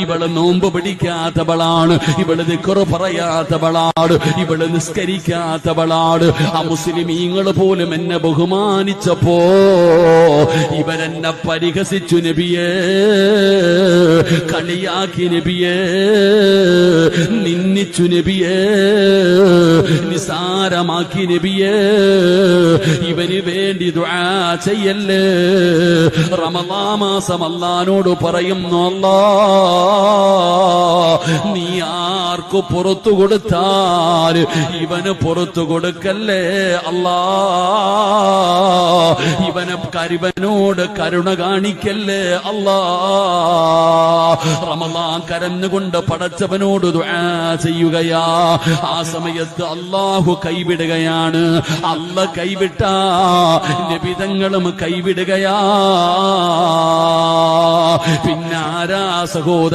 ഇവള് നോമ്പ് പിടിക്കാത്തവളാണ്, ഇവള് ദിക്റ് പറയാത്തവളാണ്, ഇവള് നിസ്കരിക്കാത്തവളാണ്. ആ മുസ്ലിമീങ്ങൾ പോലും എന്നെ ബഹുമാനിച്ചപ്പോ ഇവരെന്നെ പരിഹസിച്ചു നബിയേ, കളിയാക്കി നബിയേ, നിന്ദിച്ചു നബിയേ, നിസാരമാക്കി നബിയേ. ഇവന് വേണ്ടി ദുആ ചെയ്യല്ലേ. റമളാൻ മാസം അല്ലാഹുവോട് പറയുന്നു, നീ ആർക്കു പുറത്തു കൊടുത്താൽ ഇവന് പുറത്തു കൊടുക്കല്ലേ അല്ലാ, ഇവനോട് കരുണ കാണിക്കല്ലേ അല്ലാ. റമളാൻ കരഞ്ഞുകൊണ്ട് പടച്ചവനോട് ദുആ ചെയ്യുകയാ. ആ സമയത്ത് അല്ലാഹു കൈവിടുകയാണ്. അല്ല കൈവിട്ട നബിതങ്ങളും കൈവിടുകയാ. പിന്നെ ആരാ സഹോദരൻ